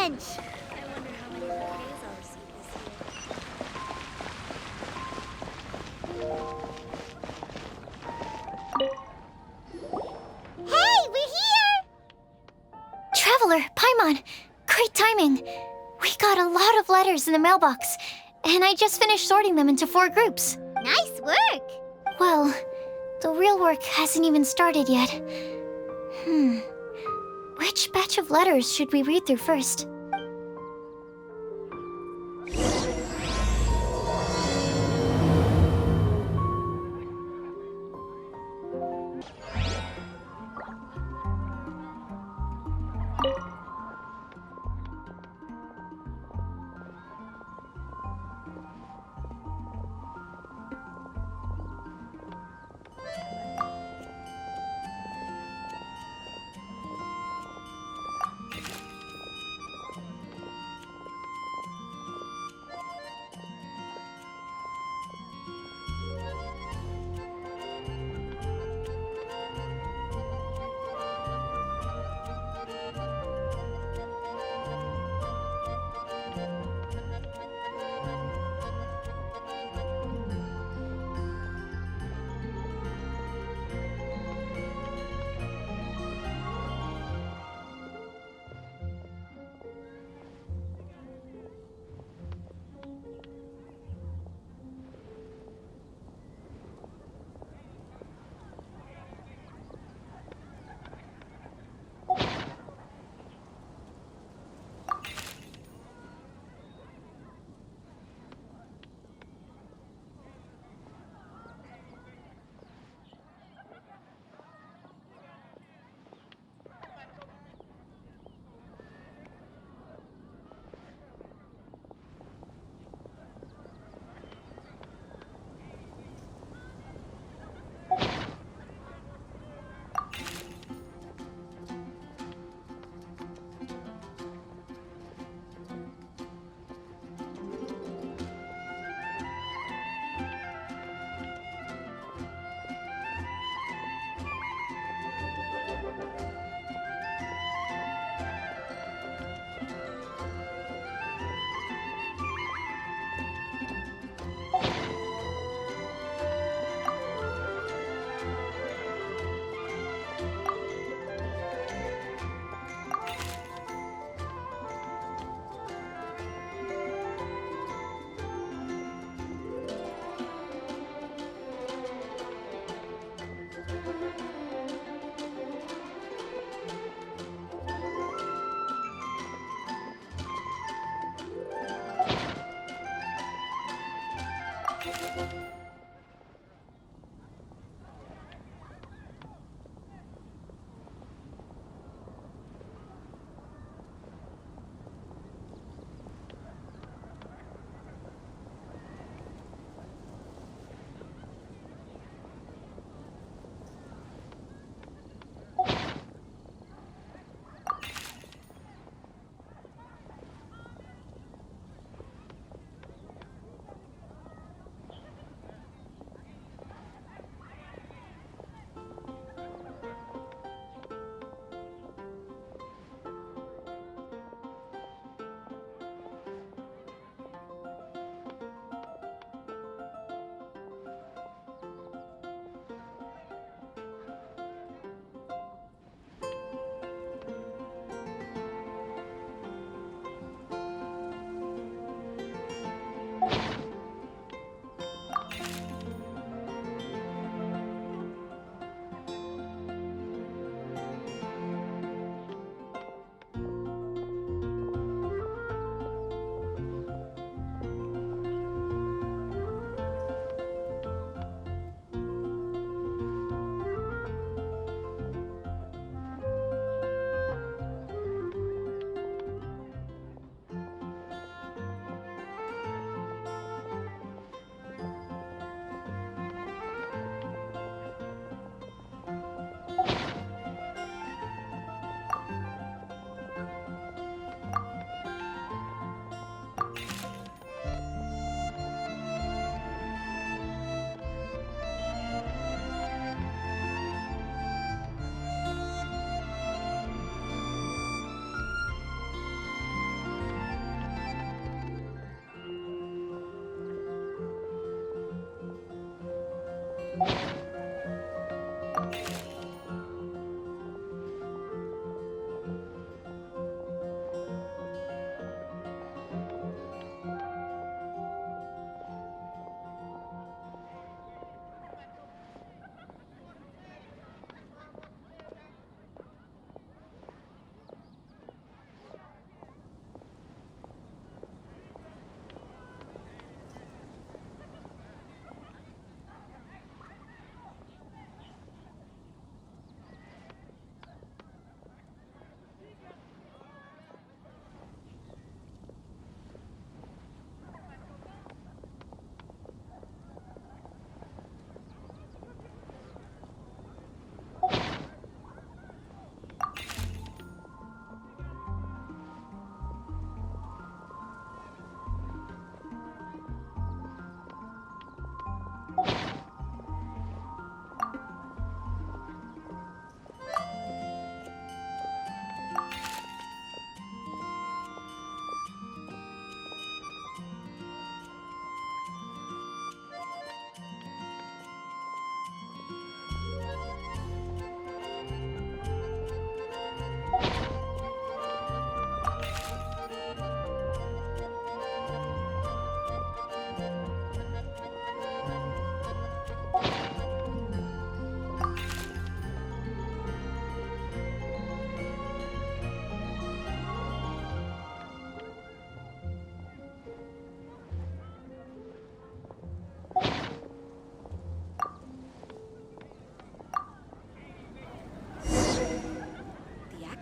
bench! I wonder how many bouquets I'll receive this year. Hey, we're here! Traveler, Paimon, great timing. We got a lot of letters in the mailbox, and I just finished sorting them into 4 groups. Nice work! Well, the real work hasn't even started yet. Which batch of letters should we read through first?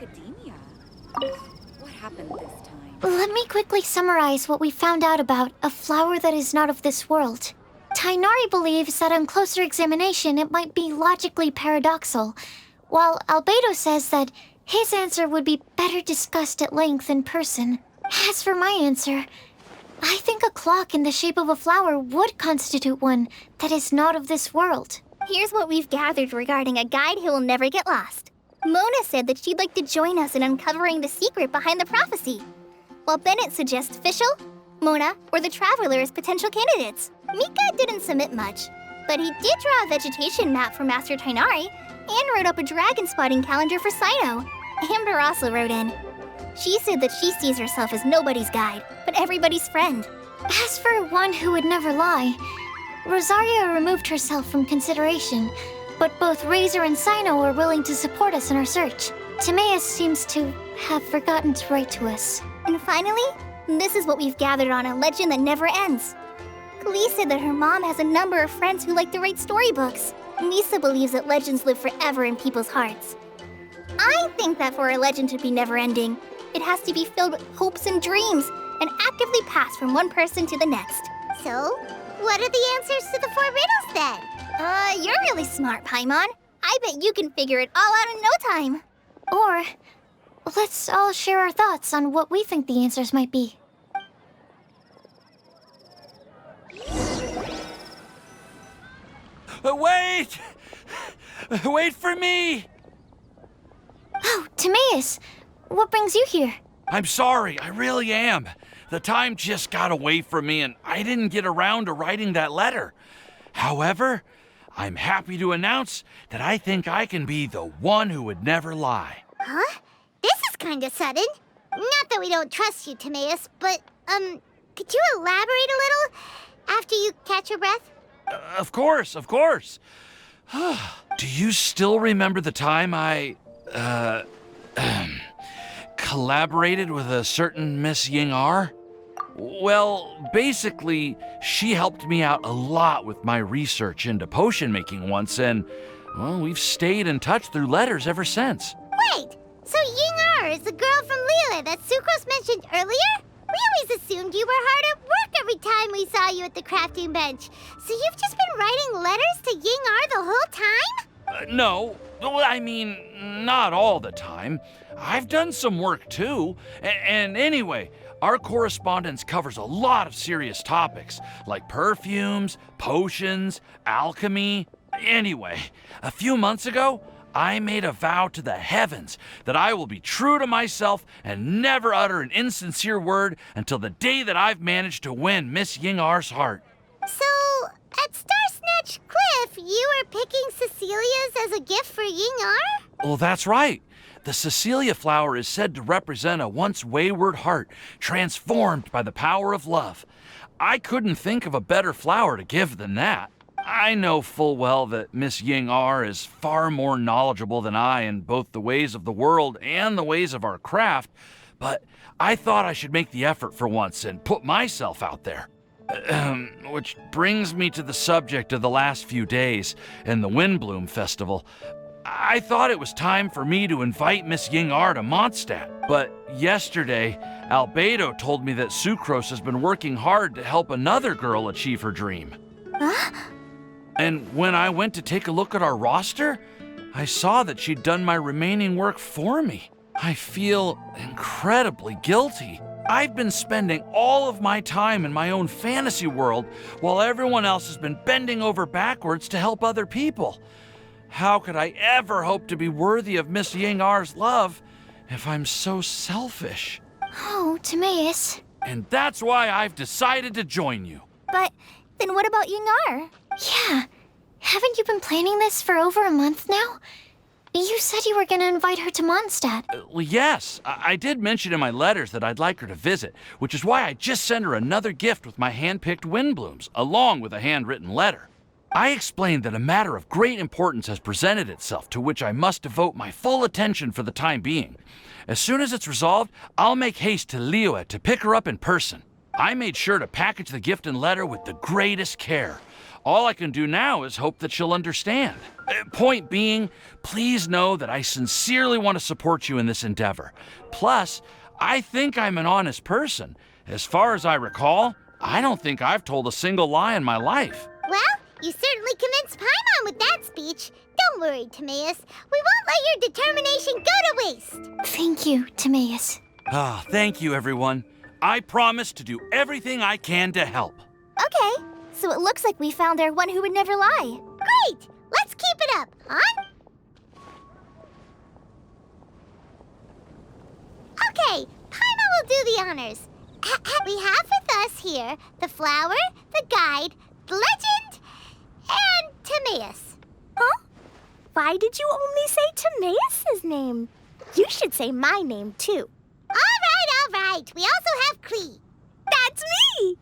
Academia? What happened this time? Let me quickly summarize what we found out about a flower that is not of this world. Tainari believes that on closer examination it might be logically paradoxal, while Albedo says that his answer would be better discussed at length in person. As for my answer, I think a clock in the shape of a flower would constitute one that is not of this world. Here's what we've gathered regarding a guide who will never get lost. Mona said that she'd like to join us in uncovering the secret behind the prophecy, while Bennett suggests Fischl, Mona, or the Traveler as potential candidates. Mika didn't submit much, but he did draw a vegetation map for Master Tainari and wrote up a dragon spotting calendar for Sino. Amber also wrote in. She said that she sees herself as nobody's guide, but everybody's friend. As for one who would never lie, Rosaria removed herself from consideration, but both Razor and Sino are willing to support us in our search. Timaeus seems to have forgotten to write to us. And finally, this is what we've gathered on a legend that never ends. Klee said that her mom has a number of friends who like to write storybooks. Misa believes that legends live forever in people's hearts. I think that for a legend to be never-ending, it has to be filled with hopes and dreams, and actively passed from one person to the next. So, what are the answers to the 4 riddles then? You're really smart, Paimon. I bet you can figure it all out in no time. Or, let's all share our thoughts on what we think the answers might be. Wait! Wait for me! Oh, Timaeus, what brings you here? I'm sorry, I really am. The time just got away from me and I didn't get around to writing that letter. However, I'm happy to announce that I think I can be the one who would never lie. Huh? This is kinda sudden. Not that we don't trust you, Timaeus, but, could you elaborate a little after you catch your breath? Of course. Do you still remember the time I, collaborated with a certain Miss Ying-ar? Well, basically, she helped me out a lot with my research into potion making once, and, well, we've stayed in touch through letters ever since. Wait, so Ying-ar is the girl from Lila that Sucrose mentioned earlier? We always assumed you were hard at work every time we saw you at the crafting bench. So you've just been writing letters to Ying-ar the whole time? No, well, I mean, not all the time. I've done some work too. And anyway, our correspondence covers a lot of serious topics, like perfumes, potions, alchemy. Anyway, a few months ago, I made a vow to the heavens that I will be true to myself and never utter an insincere word until the day that I've managed to win Miss Ying-ar's heart. So, at Star catch Cliff, you were picking Cecilia's as a gift for Ying-ar? Well, that's right. The Cecilia flower is said to represent a once wayward heart, transformed by the power of love. I couldn't think of a better flower to give than that. I know full well that Miss Ying-ar is far more knowledgeable than I in both the ways of the world and the ways of our craft, but I thought I should make the effort for once and put myself out there. Which brings me to the subject of the last few days and the Windbloom Festival. I thought it was time for me to invite Miss Ying-ar to Mondstadt, but yesterday, Albedo told me that Sucrose has been working hard to help another girl achieve her dream. Huh? And when I went to take a look at our roster, I saw that she'd done my remaining work for me. I feel incredibly guilty. I've been spending all of my time in my own fantasy world while everyone else has been bending over backwards to help other people. How could I ever hope to be worthy of Miss Ying-ar's love if I'm so selfish? Oh, Timaeus. And that's why I've decided to join you. But then what about Ying-ar? Yeah. Haven't you been planning this for over a month now? You said you were going to invite her to Mondstadt. Well, yes, I did mention in my letters that I'd like her to visit, which is why I just sent her another gift with my hand-picked windblooms, along with a handwritten letter. I explained that a matter of great importance has presented itself to which I must devote my full attention for the time being. As soon as it's resolved, I'll make haste to Liyue to pick her up in person. I made sure to package the gift and letter with the greatest care. All I can do now is hope that she'll understand. Point being, please know that I sincerely want to support you in this endeavor. Plus, I think I'm an honest person. As far as I recall, I don't think I've told a single lie in my life. Well, you certainly convinced Paimon with that speech. Don't worry, Timaeus. We won't let your determination go to waste. Thank you, Timaeus. Thank you, everyone. I promise to do everything I can to help. Okay, so it looks like we found our one who would never lie. Great! Let's keep it up, huh? Okay, Paimon will do the honors. We have with us here the flower, the guide, the legend, and Timaeus. Huh? Why did you only say Timaeus' name? You should say my name, too. All right. We also have Klee. That's me!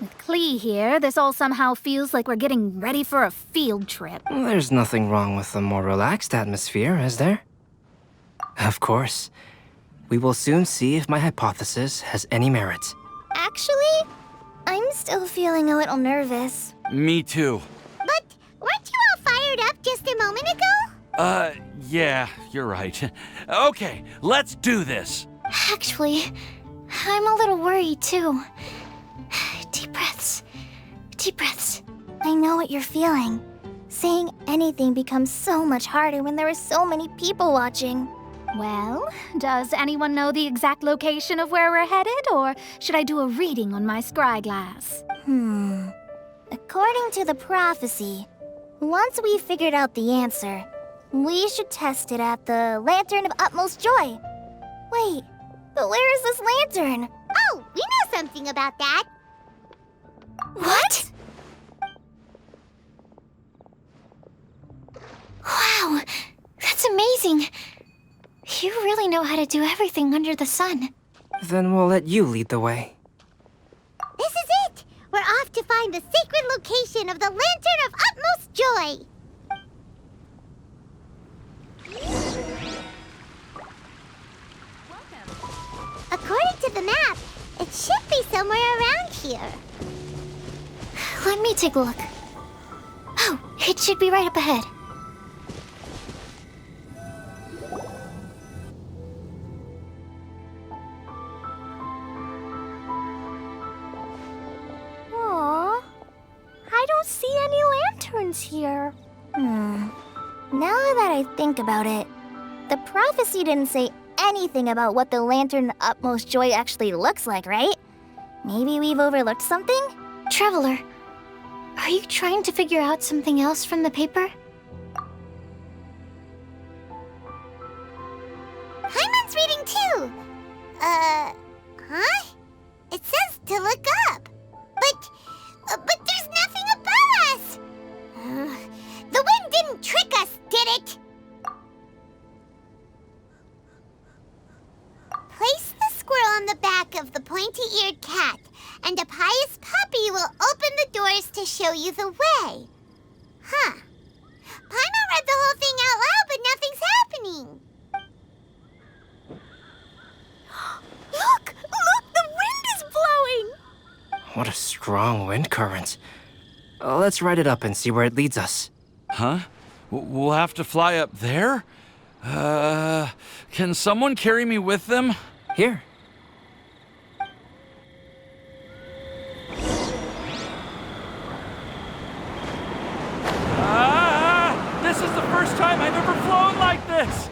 With Klee here, this all somehow feels like we're getting ready for a field trip. There's nothing wrong with a more relaxed atmosphere, is there? Of course. We will soon see if my hypothesis has any merit. Actually, I'm still feeling a little nervous. Me too. But weren't you all fired up just a moment ago? Yeah, you're right. Okay, let's do this. Actually, I'm a little worried, too. Deep breaths. Deep breaths. I know what you're feeling. Saying anything becomes so much harder when there are so many people watching. Well, does anyone know the exact location of where we're headed, or should I do a reading on my scry glass? According to the prophecy, once we figured out the answer, we should test it at the Lantern of Utmost Joy. Wait, but where is this lantern? Oh, we know something about that. What? Wow, that's amazing. You really know how to do everything under the sun. Then we'll let you lead the way. This is it. We're off to find the sacred location of the Lantern of Utmost Joy. According to the map, it should be somewhere around here. Let me take a look. Oh, it should be right up ahead. Aww, I don't see any lanterns here. Now that I think about it, the prophecy didn't say anything about what the Lantern of Utmost Joy actually looks like, right? Maybe we've overlooked something? Traveler, are you trying to figure out something else from the paper? Paimon's reading too. Huh? It says to look up. But there's nothing about back of the pointy-eared cat, and a pious puppy will open the doors to show you the way. Huh. Paimon read the whole thing out loud, but nothing's happening. Look! Look! The wind is blowing! What a strong wind current. Let's ride it up and see where it leads us. Huh? We'll have to fly up there? Can someone carry me with them? Here. This is the first time I've ever flown like this!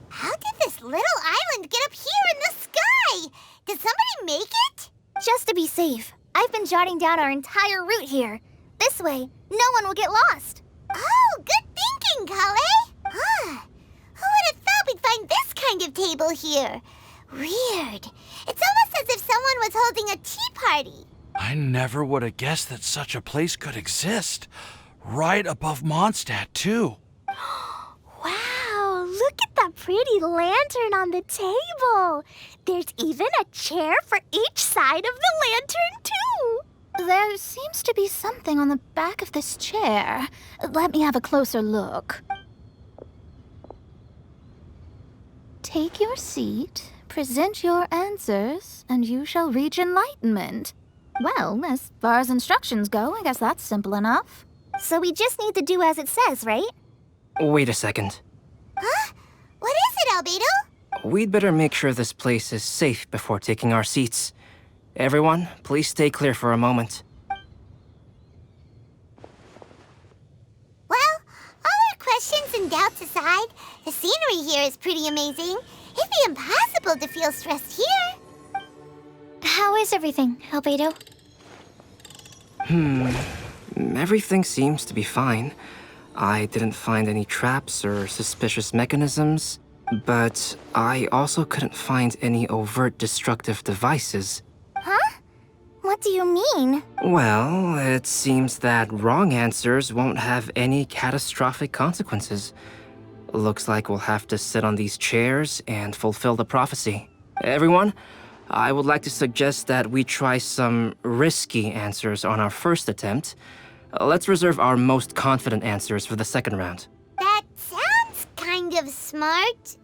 How did this little island get up here in the sky? Did somebody make it? Just to be safe, I've been jotting down our entire route here. This way, no one will get lost. Oh, good thinking, Kale. Huh. Who would have thought we'd find this kind of table here? Weird. It's almost as if someone was holding a tea party. I never would have guessed that such a place could exist. Right above Mondstadt, too. Wow, look at that pretty lantern on the table. There's even a chair for each side of the lantern, too. There seems to be something on the back of this chair. Let me have a closer look. Take your seat, present your answers, and you shall reach enlightenment. Well, as far as instructions go, I guess that's simple enough. So we just need to do as it says, right? Wait a second. Huh? What is it, Albedo? We'd better make sure this place is safe before taking our seats. Everyone, please stay clear for a moment. Well, all our questions and doubts aside, the scenery here is pretty amazing. It'd be impossible to feel stressed here. How is everything, Albedo? Everything seems to be fine. I didn't find any traps or suspicious mechanisms, but I also couldn't find any overt destructive devices. Huh? What do you mean? Well, it seems that wrong answers won't have any catastrophic consequences. Looks like we'll have to sit on these chairs and fulfill the prophecy. Everyone, I would like to suggest that we try some risky answers on our first attempt. Let's reserve our most confident answers for the second round. That sounds kind of smart,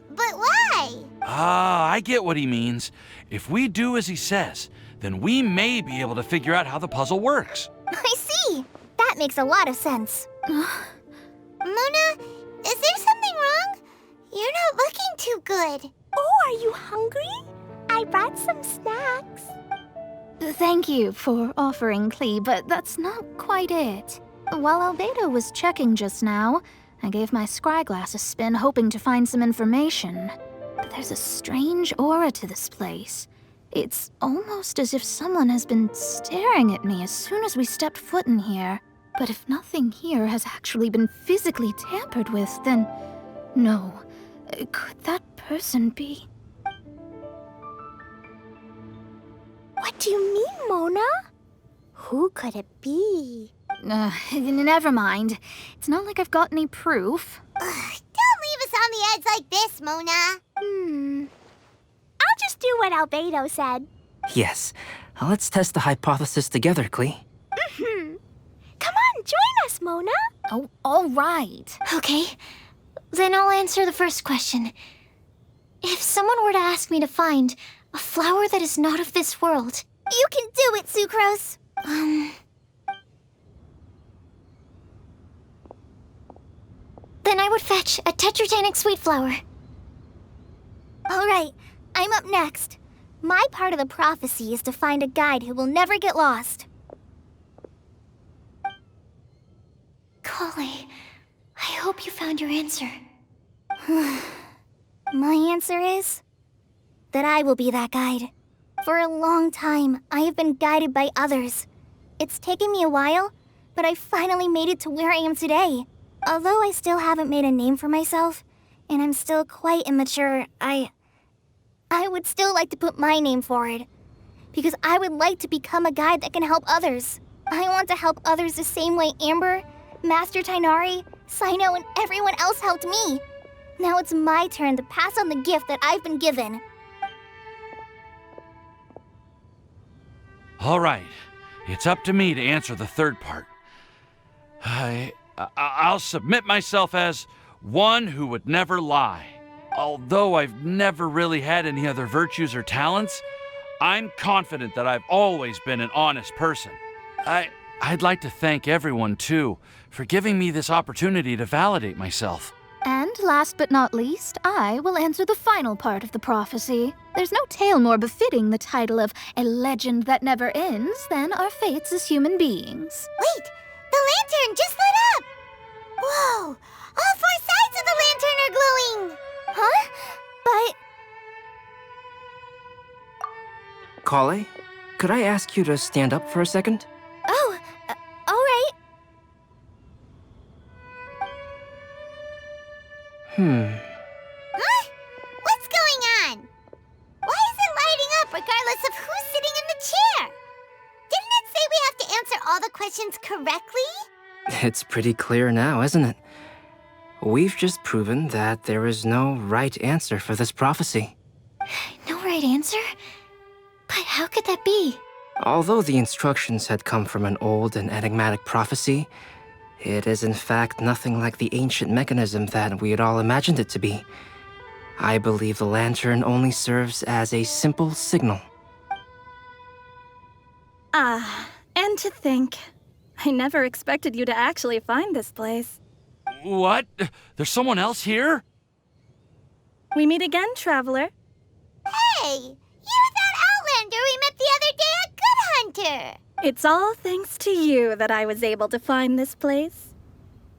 but why? I get what he means. If we do as he says, then we may be able to figure out how the puzzle works. I see. That makes a lot of sense. Mona, is there something wrong? You're not looking too good. Oh, are you hungry? I brought some snacks. Thank you for offering, Klee, but that's not quite it. While Albedo was checking just now, I gave my scryglass a spin hoping to find some information. But there's a strange aura to this place. It's almost as if someone has been staring at me as soon as we stepped foot in here. But if nothing here has actually been physically tampered with, then no. Could that person be? What do you mean, Mona? Who could it be? Never mind. It's not like I've got any proof. Don't leave us on the edge like this, Mona. I'll just do what Albedo said. Yes, let's test the hypothesis together, Klee. Come on, join us, Mona. Oh, all right. Okay, then I'll answer the first question. If someone were to ask me to find a flower that is not of this world, You can do it, Sucrose. then I would fetch a tetratanic sweet flower. All right, I'm up next. My part of the prophecy is to find a guide who will never get lost. Kale, I hope you found your answer. My answer is that I will be that guide. For a long time, I have been guided by others. It's taken me a while, but I finally made it to where I am today. Although I still haven't made a name for myself, and I'm still quite immature, I would still like to put my name forward. Because I would like to become a guide that can help others. I want to help others the same way Amber, Master Tighnari, Cyno, and everyone else helped me. Now it's my turn to pass on the gift that I've been given. All right, it's up to me to answer the third part. I'll submit myself as one who would never lie. Although I've never really had any other virtues or talents, I'm confident that I've always been an honest person. I'd like to thank everyone, too, for giving me this opportunity to validate myself. And last but not least, I will answer the final part of the prophecy. There's no tale more befitting the title of a legend that never ends than our fates as human beings. Wait! The lantern just lit up! Whoa! All 4 sides of the lantern are glowing! Huh? But... Kale, could I ask you to stand up for a second? Oh, alright. Huh? What's going on? Why is it lighting up regardless of who's sitting in the chair? Didn't it say we have to answer all the questions correctly? It's pretty clear now, isn't it? We've just proven that there is no right answer for this prophecy. No right answer? But how could that be? Although the instructions had come from an old and enigmatic prophecy, it is in fact nothing like the ancient mechanism that we had all imagined it to be. I believe the lantern only serves as a simple signal. And to think, I never expected you to actually find this place. What? There's someone else here? We meet again, traveler. Hey! You're that Outlander we met the other day at Good Hunter! It's all thanks to you that I was able to find this place.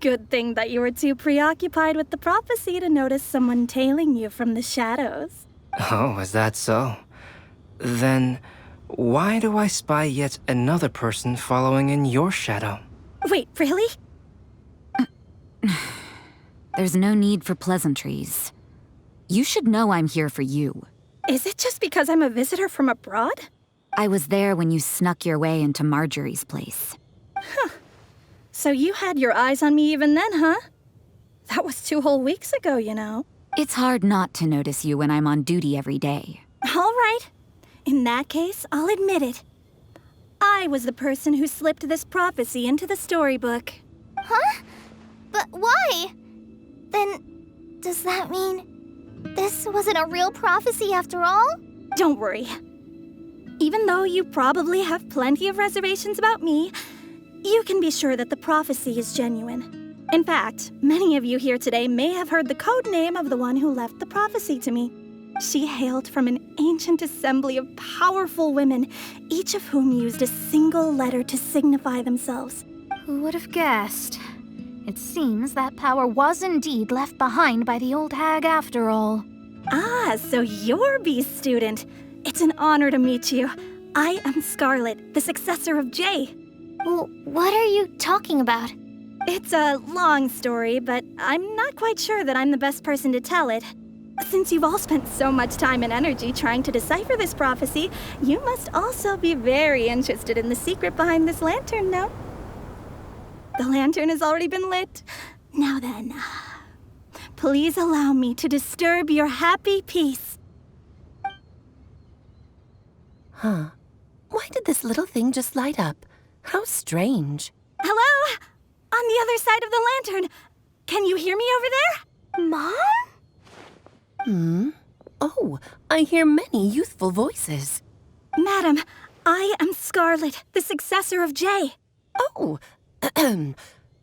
Good thing that you were too preoccupied with the prophecy to notice someone tailing you from the shadows. Oh, is that so? Then, why do I spy yet another person following in your shadow? Wait, really? There's no need for pleasantries. You should know I'm here for you. Is it just because I'm a visitor from abroad? I was there when you snuck your way into Marjorie's place. So you had your eyes on me even then, huh? That was 2 whole weeks ago, you know. It's hard not to notice you when I'm on duty every day. All right. In that case, I'll admit it. I was the person who slipped this prophecy into the storybook. Huh? But why? Then, does that mean this wasn't a real prophecy after all? Don't worry. Even though you probably have plenty of reservations about me, you can be sure that the prophecy is genuine. In fact, many of you here today may have heard the code name of the one who left the prophecy to me. She hailed from an ancient assembly of powerful women, each of whom used a single letter to signify themselves. Who would have guessed? It seems that power was indeed left behind by the old hag after all. Ah, so you're B's student. It's an honor to meet you. I am Scarlet, the successor of Jay. Well, what are you talking about? It's a long story, but I'm not quite sure that I'm the best person to tell it. Since you've all spent so much time and energy trying to decipher this prophecy, you must also be very interested in the secret behind this lantern, no? The lantern has already been lit. Now then, please allow me to disturb your happy peace. Huh. Why did this little thing just light up? How strange. Hello? On the other side of the lantern. Can you hear me over there? Mom? Oh, I hear many youthful voices. Madam, I am Scarlet, the successor of Jay. Oh,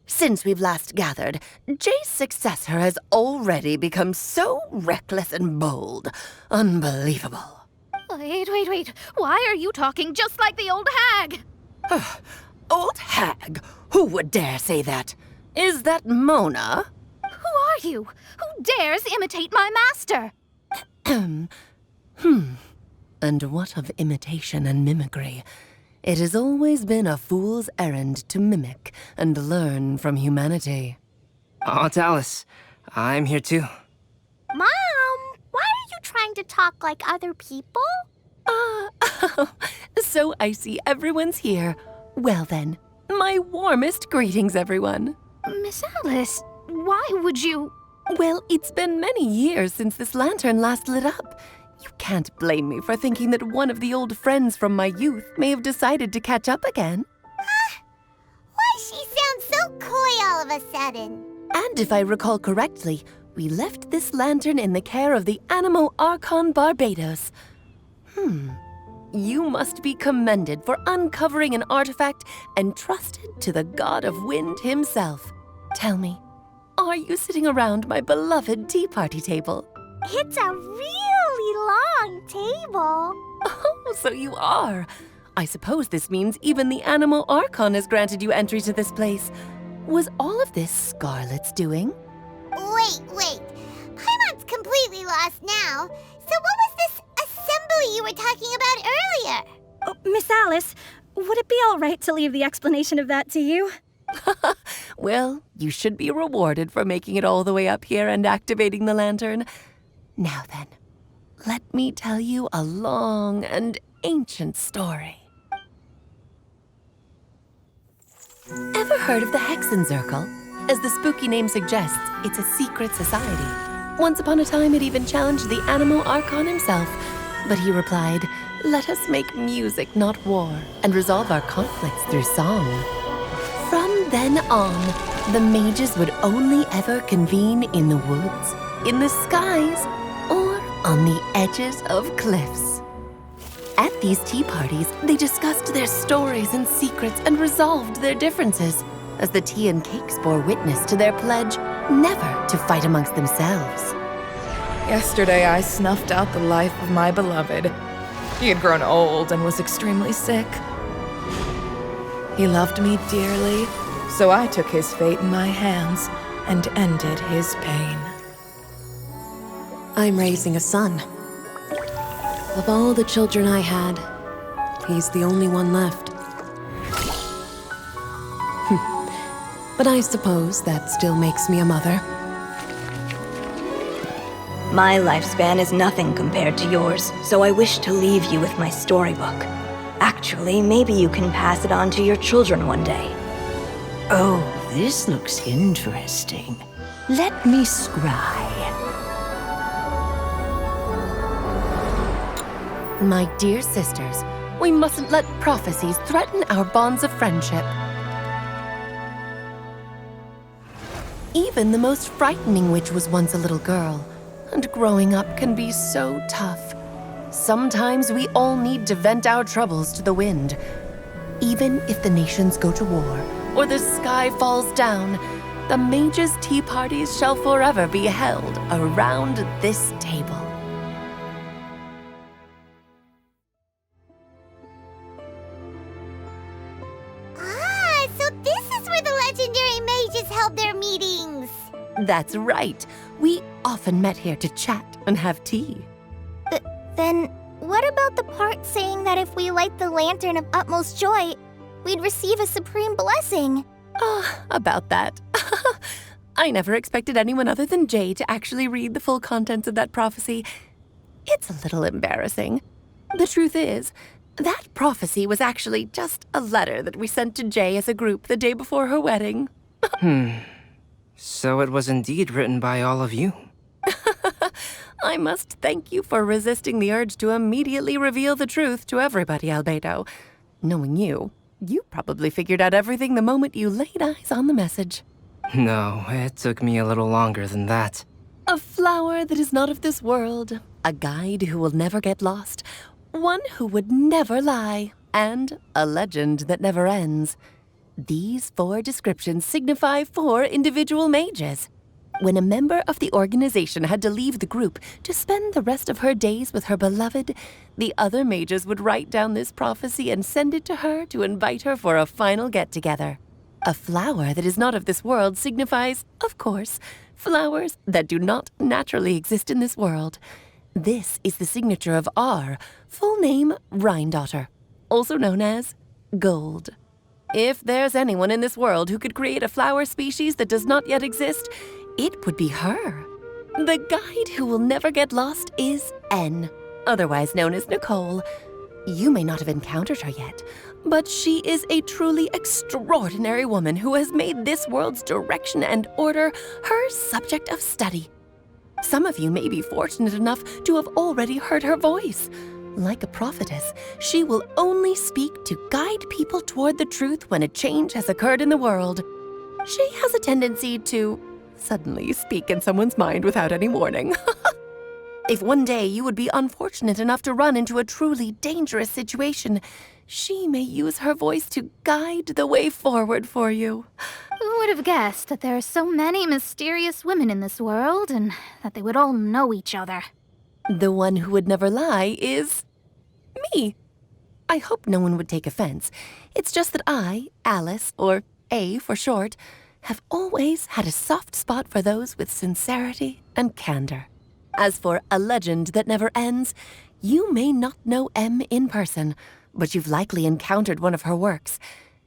since we've last gathered, Jay's successor has already become so reckless and bold. Unbelievable. Wait. Why are you talking just like the old hag? Old hag? Who would dare say that? Is that Mona? Who are you? Who dares imitate my master? And what of imitation and mimicry? It has always been a fool's errand to mimic and learn from humanity. Aunt Alice, I'm here too. Mom, why are you trying to talk like other people? So I see everyone's here. Well then, my warmest greetings, everyone. Miss Alice, why would you... Well, it's been many years since this lantern last lit up. You can't blame me for thinking that one of the old friends from my youth may have decided to catch up again. Why she sounds so coy all of a sudden? And if I recall correctly, we left this lantern in the care of the Animo Archon Barbados. You must be commended for uncovering an artifact entrusted to the god of wind himself. Tell me, are you sitting around my beloved tea party table? It's a really long table. Oh, so you are. I suppose this means even the Animo Archon has granted you entry to this place. Was all of this Scarlet's doing? Wait. Paimon's completely lost now. So what was this assembly you were talking about earlier? Oh, Miss Alice, would it be all right to leave the explanation of that to you? Well, you should be rewarded for making it all the way up here and activating the lantern. Now then, let me tell you a long and ancient story. Ever heard of the Hexenzirkel? As the spooky name suggests, it's a secret society. Once upon a time, it even challenged the Animo Archon himself. But he replied, "Let us make music, not war, and resolve our conflicts through song." From then on, the mages would only ever convene in the woods, in the skies, or on the edges of cliffs. At these tea parties, they discussed their stories and secrets and resolved their differences, as the tea and cakes bore witness to their pledge never to fight amongst themselves. Yesterday, I snuffed out the life of my beloved. He had grown old and was extremely sick. He loved me dearly, so I took his fate in my hands and ended his pain. I'm raising a son. Of all the children I had, he's the only one left. But I suppose that still makes me a mother. My lifespan is nothing compared to yours, so I wish to leave you with my storybook. Actually, maybe you can pass it on to your children one day. Oh, this looks interesting. Let me scry. My dear sisters, we mustn't let prophecies threaten our bonds of friendship. Even the most frightening witch was once a little girl, and growing up can be so tough. Sometimes we all need to vent our troubles to the wind. Even if the nations go to war, or the sky falls down, the mages' tea parties shall forever be held around this table. So this is where the legendary mages held their meetings. That's right. We often met here to chat and have tea. Then what about the part saying that if we light the lantern of utmost joy, we'd receive a supreme blessing? About that. I never expected anyone other than Jay to actually read the full contents of that prophecy. It's a little embarrassing. The truth is, that prophecy was actually just a letter that we sent to Jay as a group the day before her wedding. So it was indeed written by all of you. I must thank you for resisting the urge to immediately reveal the truth to everybody, Albedo. Knowing you, you probably figured out everything the moment you laid eyes on the message. No, it took me a little longer than that. A flower that is not of this world, a guide who will never get lost, one who would never lie, and a legend that never ends. These 4 descriptions signify 4 individual mages. When a member of the organization had to leave the group to spend the rest of her days with her beloved, the other mages would write down this prophecy and send it to her to invite her for a final get-together. A flower that is not of this world signifies, of course, flowers that do not naturally exist in this world. This is the signature of our full name, Rhine Daughter, also known as gold. If there's anyone in this world who could create a flower species that does not yet exist, it would be her. The guide who will never get lost is N, otherwise known as Nicole. You may not have encountered her yet, but she is a truly extraordinary woman who has made this world's direction and order her subject of study. Some of you may be fortunate enough to have already heard her voice. Like a prophetess, she will only speak to guide people toward the truth when a change has occurred in the world. She has a tendency to suddenly speak in someone's mind without any warning. If one day you would be unfortunate enough to run into a truly dangerous situation, she may use her voice to guide the way forward for you. Who would have guessed that there are so many mysterious women in this world and that they would all know each other? The one who would never lie is me. I hope no one would take offense. It's just that I, Alice, or A for short, have always had a soft spot for those with sincerity and candor. As for a legend that never ends, you may not know M in person, but you've likely encountered one of her works.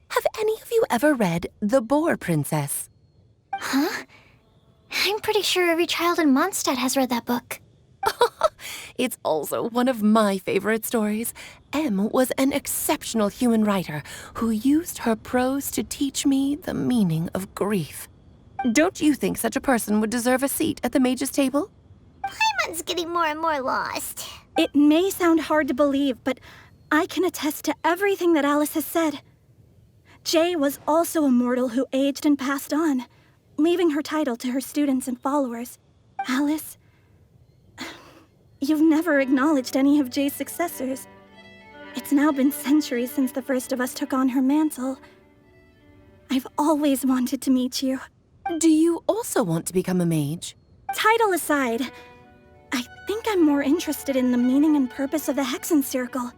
Have any of you ever read The Boar Princess? Huh? I'm pretty sure every child in Mondstadt has read that book. It's also one of my favorite stories. M was an exceptional human writer who used her prose to teach me the meaning of grief. Don't you think such a person would deserve a seat at the mage's table? Paimon's getting more and more lost. It may sound hard to believe, but I can attest to everything that Alice has said. Jay was also a mortal who aged and passed on, leaving her title to her students and followers. Alice, you've never acknowledged any of Jay's successors. It's now been centuries since the first of us took on her mantle. I've always wanted to meet you. Do you also want to become a mage? Title aside, I think I'm more interested in the meaning and purpose of the Hexen Circle.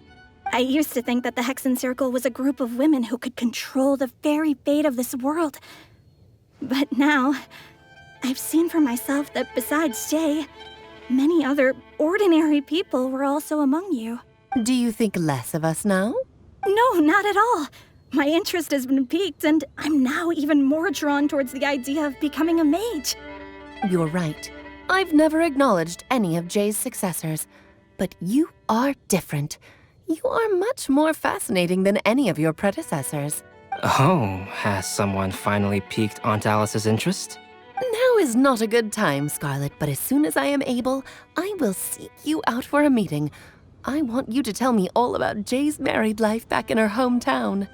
I used to think that the Hexen Circle was a group of women who could control the very fate of this world. But now, I've seen for myself that besides Jay, many other ordinary people were also among you. Do you think less of us now? No, not at all. My interest has been piqued, and I'm now even more drawn towards the idea of becoming a mage. You're right. I've never acknowledged any of Jay's successors, but you are different. You are much more fascinating than any of your predecessors. Oh, has someone finally piqued Aunt Alice's interest? Now is not a good time, Scarlet, but as soon as I am able, I will seek you out for a meeting. I want you to tell me all about Jay's married life back in her hometown.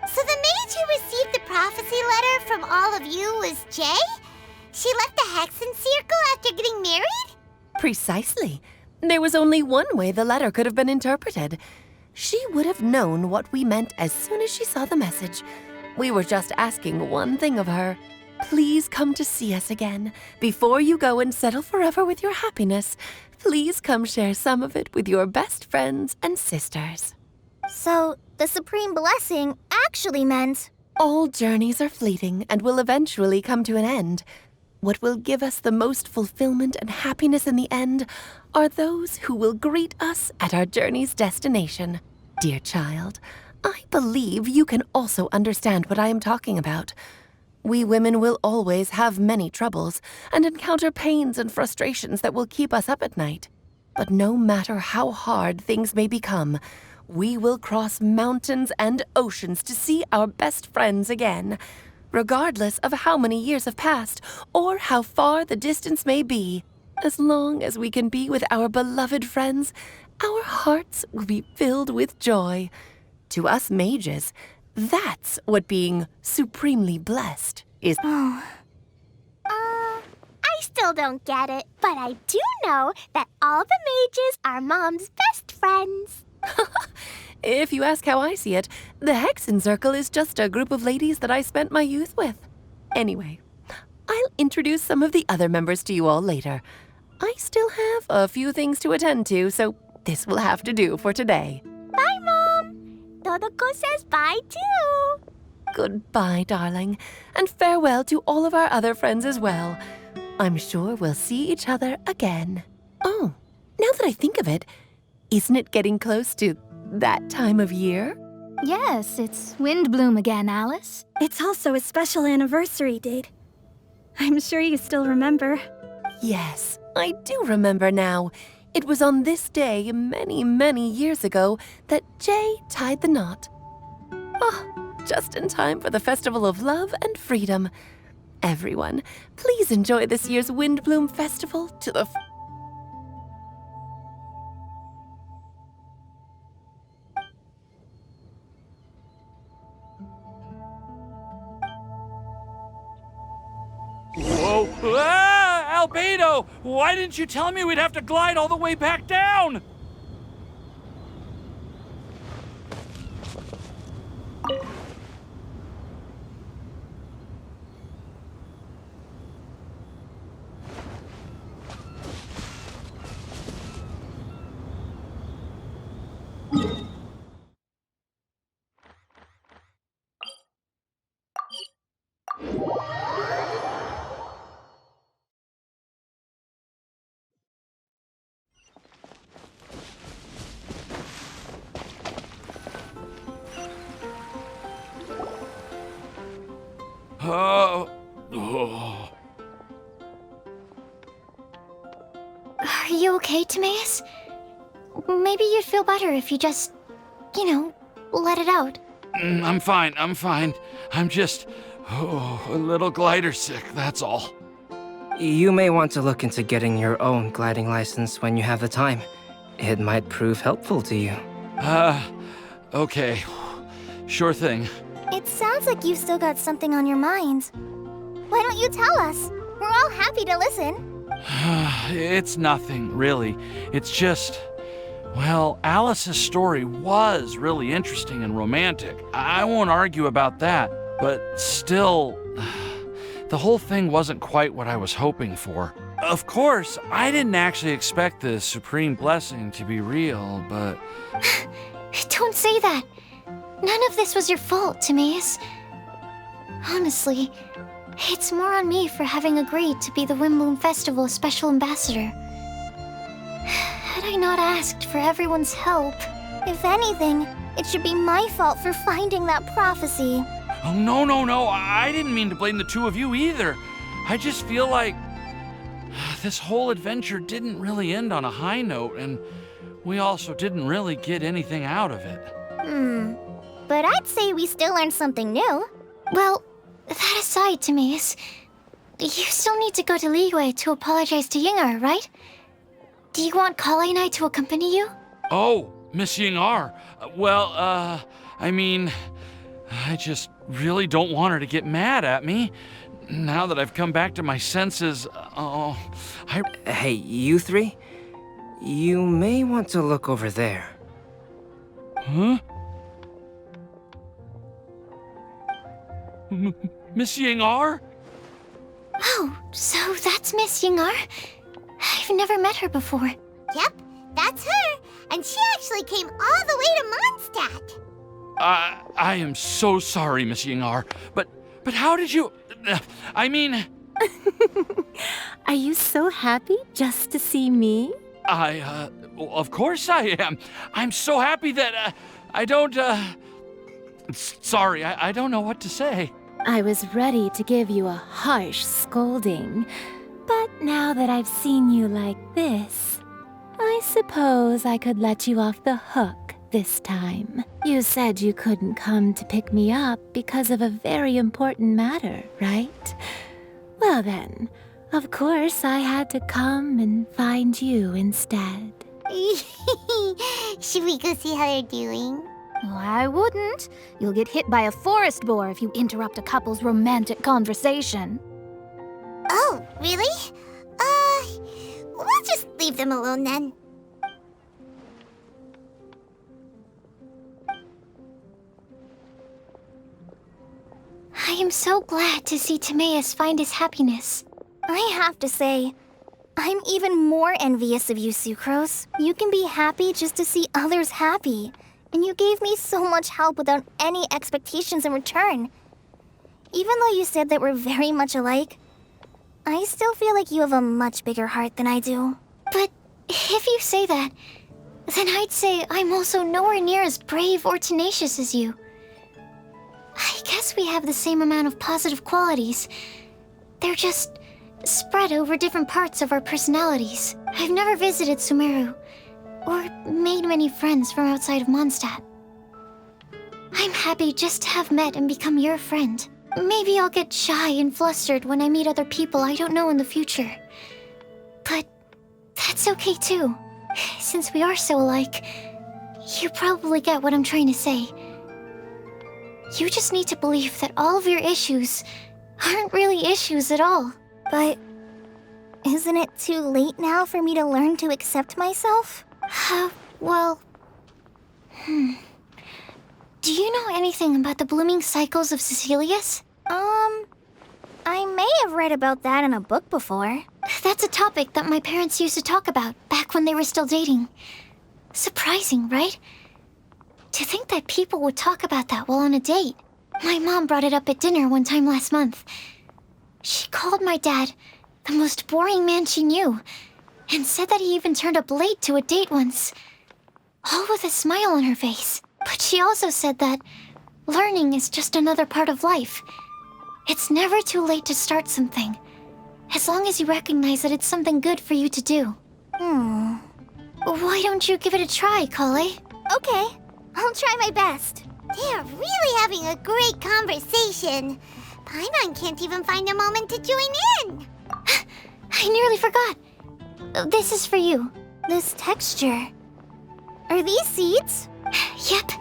So the mage who received the prophecy letter from all of you was Jay? She left the Hexen Circle after getting married? Precisely. There was only one way the letter could have been interpreted. She would have known what we meant as soon as she saw the message. We were just asking one thing of her. Please come to see us again. Before you go and settle forever with your happiness, please come share some of it with your best friends and sisters. So, the Supreme Blessing actually meant... All journeys are fleeting and will eventually come to an end. What will give us the most fulfillment and happiness in the end are those who will greet us at our journey's destination. Dear child, I believe you can also understand what I am talking about. We women will always have many troubles and encounter pains and frustrations that will keep us up at night. But no matter how hard things may become, we will cross mountains and oceans to see our best friends again. Regardless of how many years have passed or how far the distance may be, as long as we can be with our beloved friends, our hearts will be filled with joy. To us mages, that's what being supremely blessed is. I still don't get it, but I do know that all the mages are Mom's best friends. If you ask how I see it, the Hexen Circle is just a group of ladies that I spent my youth with. Anyway, I'll introduce some of the other members to you all later. I still have a few things to attend to, so this will have to do for today. Bye, Mom. Todoko says bye, too. Goodbye, darling, and farewell to all of our other friends as well. I'm sure we'll see each other again. Oh, now that I think of it, isn't it getting close to that time of year? Yes, it's Windbloom again, Alice. It's also a special anniversary date. I'm sure you still remember. Yes, I do remember now. It was on this day, many, many years ago, that Jay tied the knot. Oh, just in time for the Festival of Love and Freedom. Everyone, please enjoy this year's Windbloom Festival to the Whoa! Ah! Albedo! Why didn't you tell me we'd have to glide all the way back down? Oh. Are you okay, Timaeus? Maybe you'd feel better if you just, let it out. I'm fine. I'm just a little glider sick, that's all. You may want to look into getting your own gliding license when you have the time. It might prove helpful to you. Okay. Sure thing. It sounds like you've still got something on your mind. Why don't you tell us? We're all happy to listen. It's nothing, really. It's just, well, Alice's story was really interesting and romantic. I won't argue about that, but still, the whole thing wasn't quite what I was hoping for. Of course, I didn't actually expect the supreme blessing to be real, but... Don't say that. None of this was your fault, Timaeus. Honestly, it's more on me for having agreed to be the Windbloom Festival's special ambassador. Had I not asked for everyone's help... If anything, it should be my fault for finding that prophecy. Oh, no. I didn't mean to blame the two of you either. I just feel like this whole adventure didn't really end on a high note, and we also didn't really get anything out of it. But I'd say we still learned something new. Well, that aside, Timaeus, you still need to go to Liyue to apologize to Yingar, right? Do you want Kale and I to accompany you? Oh, Miss Yingar. Well, I mean, I just really don't want her to get mad at me. Now that I've come back to my senses, Hey, you three? You may want to look over there. Huh? Miss Yingar? Oh, so that's Miss Yingar? I've never met her before. Yep, that's her. And she actually came all the way to Mondstadt. I am so sorry, Miss Yingar, but how did you... I mean... Are you so happy just to see me? Well, of course I am. I'm so happy that, I don't, Sorry, I don't know what to say. I was ready to give you a harsh scolding, but now that I've seen you like this, I suppose I could let you off the hook this time. You said you couldn't come to pick me up because of a very important matter, right? Well then, of course I had to come and find you instead. Should we go see how they're doing? Oh, I wouldn't. You'll get hit by a forest boar if you interrupt a couple's romantic conversation. Oh, really? We'll just leave them alone then. I am so glad to see Timaeus find his happiness. I have to say, I'm even more envious of you, Sucrose. You can be happy just to see others happy. And you gave me so much help without any expectations in return. Even though you said that we're very much alike, I still feel like you have a much bigger heart than I do. But if you say that, then I'd say I'm also nowhere near as brave or tenacious as you. I guess we have the same amount of positive qualities. They're just spread over different parts of our personalities. I've never visited Sumeru, or made many friends from outside of Mondstadt. I'm happy just to have met and become your friend. Maybe I'll get shy and flustered when I meet other people I don't know in the future. But that's okay too. Since we are so alike, you probably get what I'm trying to say. You just need to believe that all of your issues aren't really issues at all. But isn't it too late now for me to learn to accept myself? Well... Do you know anything about the blooming cycles of Cecilius? I may have read about that in a book before. That's a topic that my parents used to talk about back when they were still dating. Surprising, right? To think that people would talk about that while on a date. My mom brought it up at dinner one time last month. She called my dad the most boring man she knew, and said that he even turned up late to a date once, all with a smile on her face. But she also said that learning is just another part of life. It's never too late to start something, as long as you recognize that it's something good for you to do. Why don't you give it a try, Kale? Okay, I'll try my best. They're really having a great conversation. Paimon can't even find a moment to join in. I nearly forgot. This is for you. This texture. Are these seeds? Yep.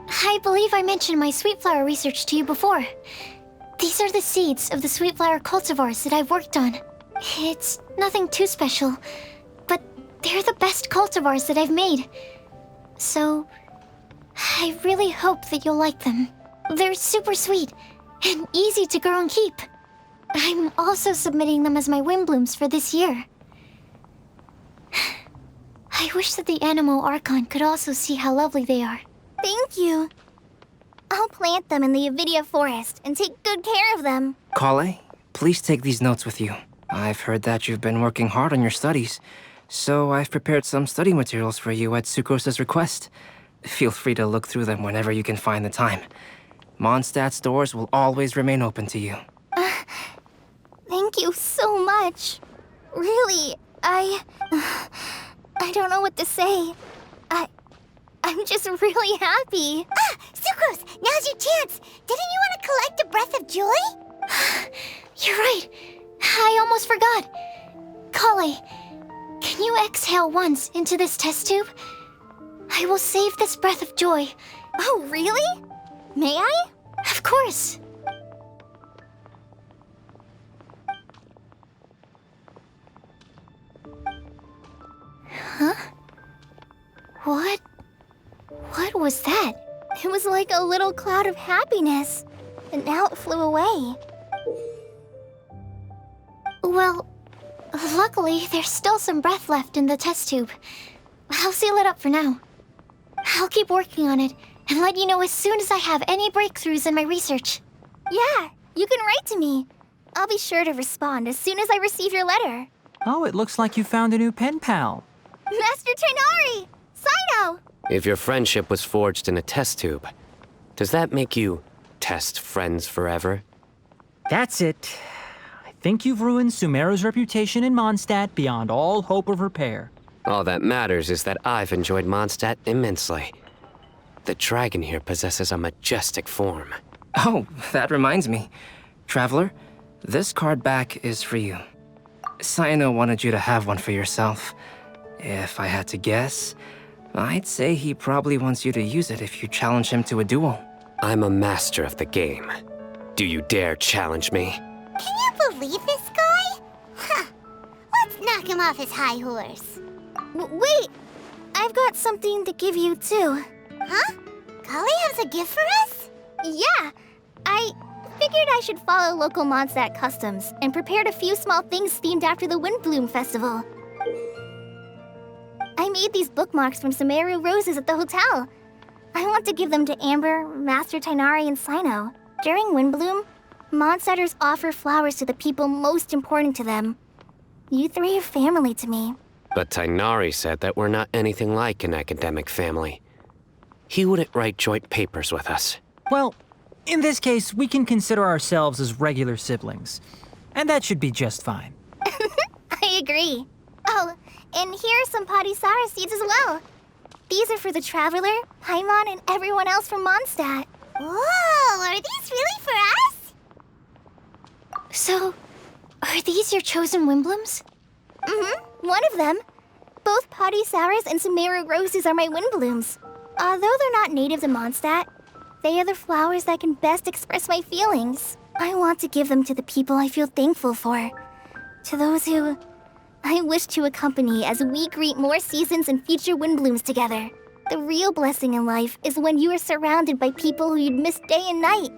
I believe I mentioned my sweet flower research to you before. These are the seeds of the sweet flower cultivars that I've worked on. It's nothing too special, but they're the best cultivars that I've made. So, I really hope that you'll like them. They're super sweet and easy to grow and keep. I'm also submitting them as my wind blooms for this year. I wish that the Anemo Archon could also see how lovely they are. Thank you. I'll plant them in the Avidia forest and take good care of them. Kale, please take these notes with you. I've heard that you've been working hard on your studies, so I've prepared some study materials for you at Sucrose's request. Feel free to look through them whenever you can find the time. Mondstadt's doors will always remain open to you. Thank you so much. Really, I don't know what to say. I'm just really happy. Sucrose, now's your chance. Didn't you want to collect a breath of joy? You're right. I almost forgot. Kale, can you exhale once into this test tube? I will save this breath of joy. Oh, really? May I? Of course. Huh? What was that? It was like a little cloud of happiness, but now it flew away. Well, luckily, there's still some breath left in the test tube. I'll seal it up for now. I'll keep working on it and let you know as soon as I have any breakthroughs in my research. Yeah, you can write to me. I'll be sure to respond as soon as I receive your letter. Oh, it looks like you found a new pen pal. Master Tighnari! Cyno! If your friendship was forged in a test tube, does that make you test friends forever? That's it. I think you've ruined Sumeru's reputation in Mondstadt beyond all hope of repair. All that matters is that I've enjoyed Mondstadt immensely. The dragon here possesses a majestic form. Oh, that reminds me. Traveler, this card back is for you. Cyno wanted you to have one for yourself. If I had to guess, I'd say he probably wants you to use it if you challenge him to a duel. I'm a master of the game. Do you dare challenge me? Can you believe this guy? Huh. Let's knock him off his high horse. Wait! I've got something to give you, too. Huh? Kali has a gift for us? Yeah! I figured I should follow local Mondstadt customs and prepared a few small things themed after the Windbloom Festival. I made these bookmarks from Sumeru roses at the hotel. I want to give them to Amber, Master Tighnari, and Cyno. During Windbloom, Mondstadters offer flowers to the people most important to them. You three are family to me. But Tainari said that we're not anything like an academic family. He wouldn't write joint papers with us. Well, in this case, we can consider ourselves as regular siblings. And that should be just fine. I agree. Oh, and here are some Padisara seeds as well. These are for the Traveler, Paimon, and everyone else from Mondstadt. Whoa, are these really for us? So, are these your chosen Windblooms? One of them. Both Padisaras and Sumeru roses are my Windblooms. Although they're not native to Mondstadt, they are the flowers that can best express my feelings. I want to give them to the people I feel thankful for. To those who I wish to accompany as we greet more seasons and future Windblooms together. The real blessing in life is when you are surrounded by people who you'd miss day and night,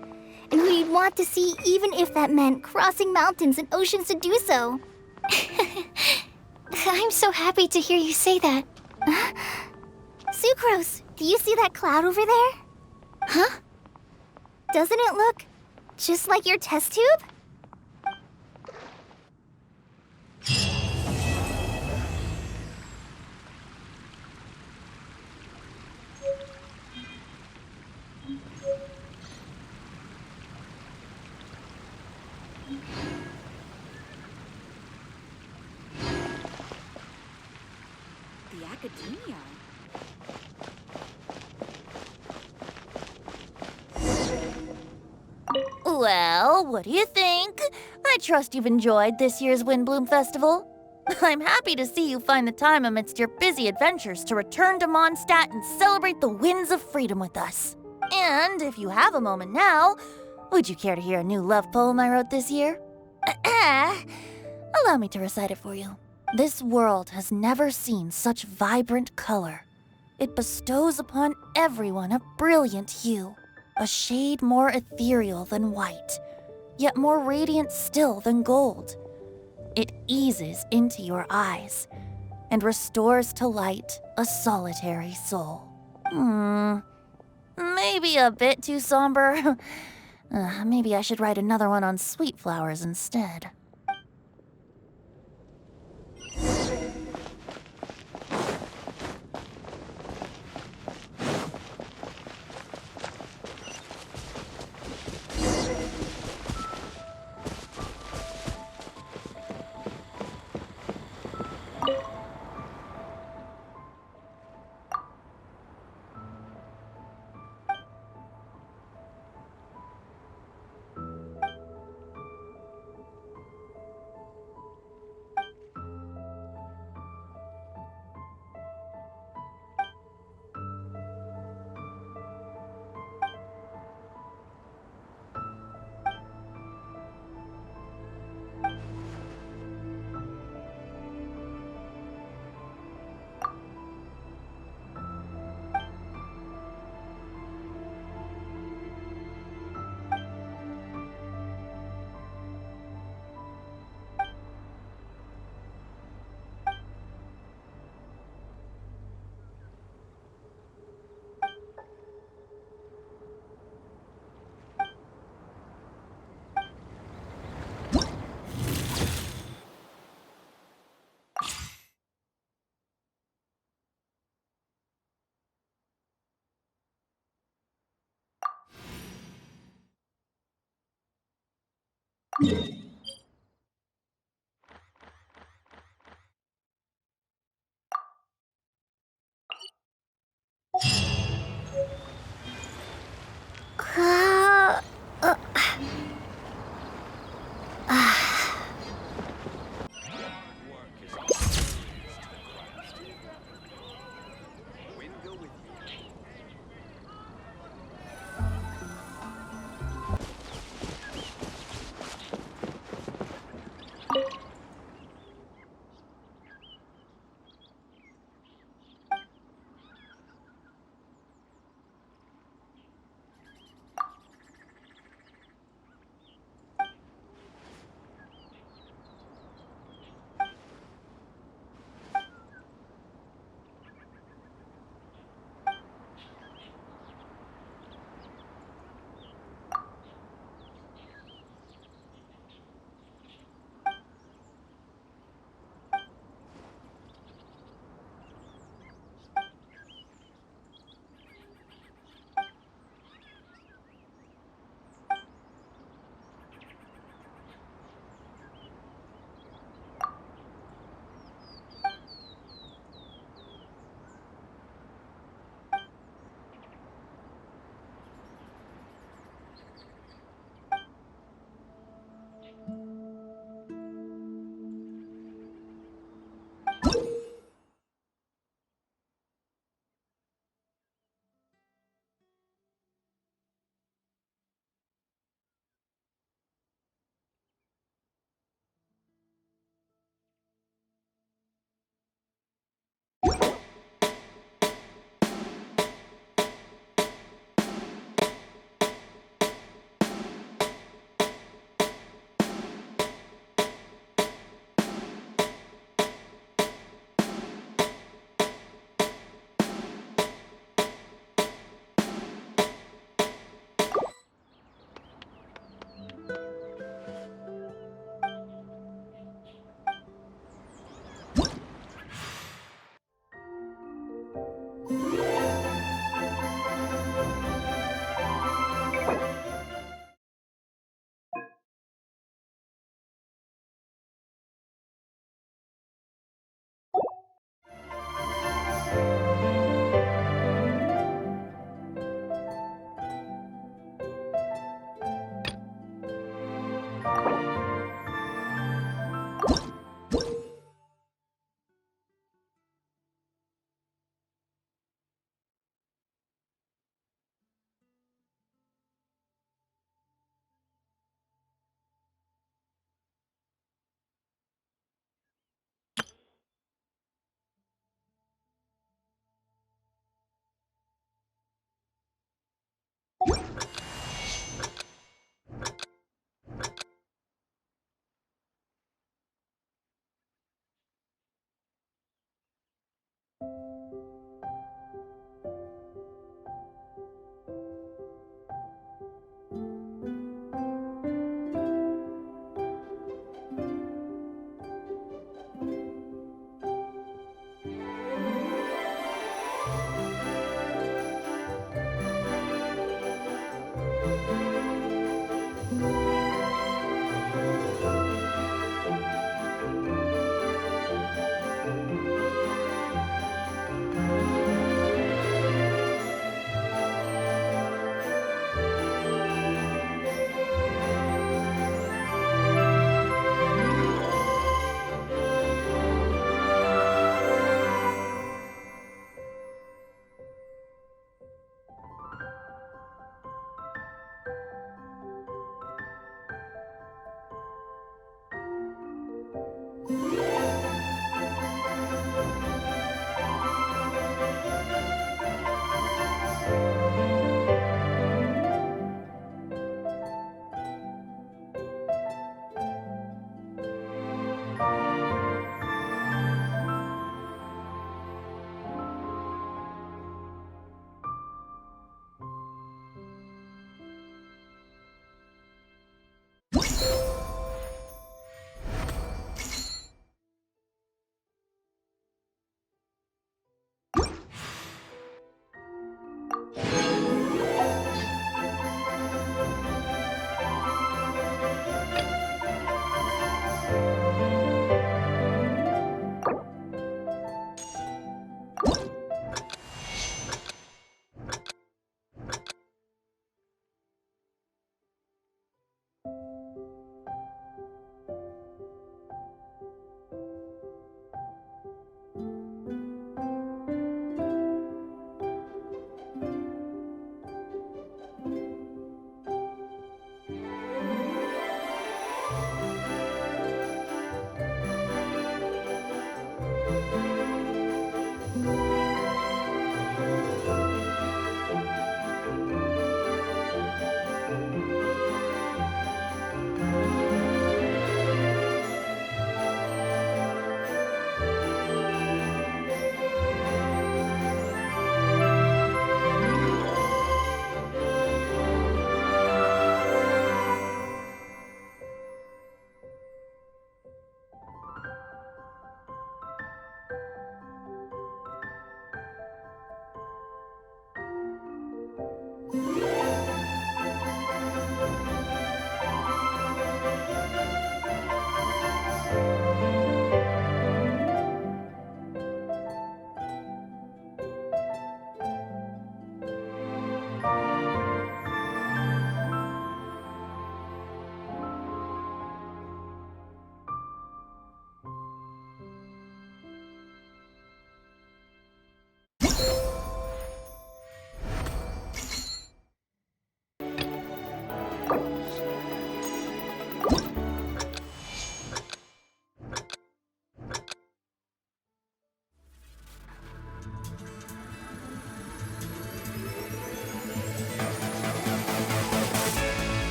and who you'd want to see even if that meant crossing mountains and oceans to do so. I'm so happy to hear you say that. Sucrose, do you see that cloud over there? Huh? Doesn't it look just like your test tube? The Academia? Well, what do you think? I trust you've enjoyed this year's Windbloom Festival. I'm happy to see you find the time amidst your busy adventures to return to Mondstadt and celebrate the winds of freedom with us. And if you have a moment now, would you care to hear a new love poem I wrote this year? Allow me to recite it for you. This world has never seen such vibrant color. It bestows upon everyone a brilliant hue, a shade more ethereal than white, yet more radiant still than gold. It eases into your eyes and restores to light a solitary soul. Maybe a bit too somber. Maybe I should write another one on sweet flowers instead.